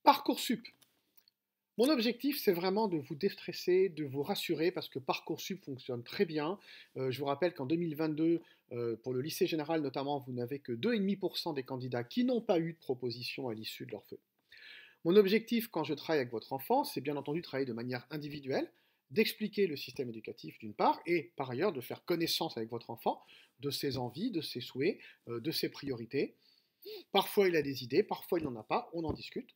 Parcoursup. Mon objectif, c'est vraiment de vous déstresser, de vous rassurer, parce que Parcoursup fonctionne très bien. Je vous rappelle qu'en 2022, pour le lycée général notamment, vous n'avez que 2,5% des candidats qui n'ont pas eu de proposition à l'issue de leur feu. Mon objectif, quand je travaille avec votre enfant, c'est bien entendu de travailler de manière individuelle, d'expliquer le système éducatif d'une part, et par ailleurs de faire connaissance avec votre enfant de ses envies, de ses souhaits, de ses priorités. Parfois il a des idées, parfois il n'en a pas, on en discute.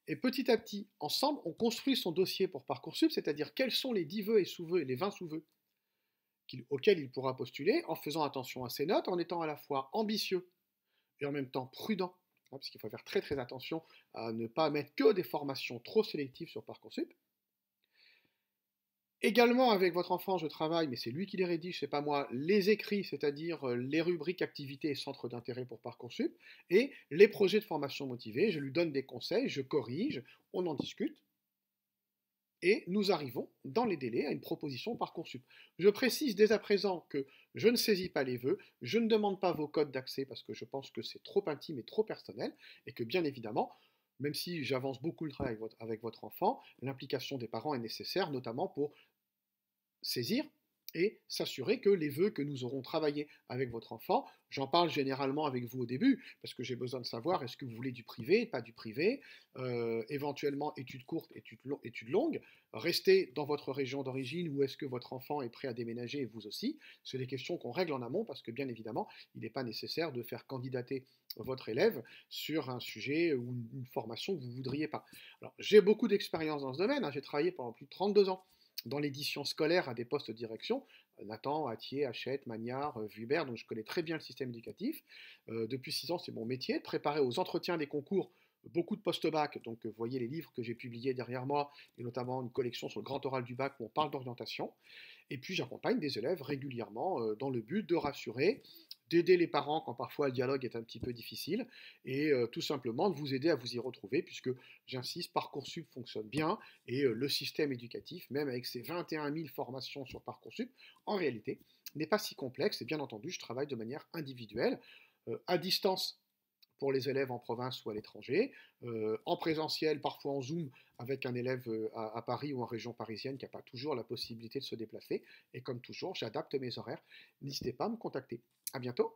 Et petit à petit, ensemble, on construit son dossier pour Parcoursup, c'est-à-dire quels sont les 10 vœux et sous-vœux et les 20 sous-vœux auxquels il pourra postuler, en faisant attention à ses notes, en étant à la fois ambitieux et en même temps prudent, parce qu'il faut faire très très attention à ne pas mettre que des formations trop sélectives sur Parcoursup. Également avec votre enfant, je travaille, mais c'est lui qui les rédige, c'est pas moi, les écrits, c'est-à-dire les rubriques activités et centres d'intérêt pour Parcoursup, et les projets de formation motivée, je lui donne des conseils, je corrige, on en discute, et nous arrivons dans les délais à une proposition Parcoursup. Je précise dès à présent que je ne saisis pas les vœux, je ne demande pas vos codes d'accès parce que je pense que c'est trop intime et trop personnel, et que bien évidemment, même si j'avance beaucoup le travail avec votre enfant, l'implication des parents est nécessaire, notamment pour saisir et s'assurer que les vœux que nous aurons travaillés avec votre enfant, j'en parle généralement avec vous au début, parce que j'ai besoin de savoir est-ce que vous voulez du privé, pas du privé, éventuellement études courtes, études longues, rester dans votre région d'origine ou est-ce que votre enfant est prêt à déménager et vous aussi. C'est des questions qu'on règle en amont, parce que bien évidemment, il n'est pas nécessaire de faire candidater votre élève sur un sujet ou une formation que vous ne voudriez pas. Alors, j'ai beaucoup d'expérience dans ce domaine, hein, j'ai travaillé pendant plus de 32 ans dans l'édition scolaire à des postes de direction, Nathan, Atier, Hachette, Magnard, Vuibert, donc je connais très bien le système éducatif. Depuis 6 ans, c'est mon métier, de préparer aux entretiens des concours beaucoup de post-bac, donc vous voyez les livres que j'ai publiés derrière moi, et notamment une collection sur le grand oral du bac où on parle d'orientation. Et puis j'accompagne des élèves régulièrement dans le but de rassurer, d'aider les parents quand parfois le dialogue est un petit peu difficile, et tout simplement de vous aider à vous y retrouver, puisque j'insiste, Parcoursup fonctionne bien, et le système éducatif, même avec ses 21 000 formations sur Parcoursup, en réalité, n'est pas si complexe, et bien entendu, je travaille de manière individuelle, à distance pour les élèves en province ou à l'étranger, en présentiel, parfois en Zoom, avec un élève à Paris ou en région parisienne qui n'a pas toujours la possibilité de se déplacer. Et comme toujours, j'adapte mes horaires. N'hésitez pas à me contacter. À bientôt.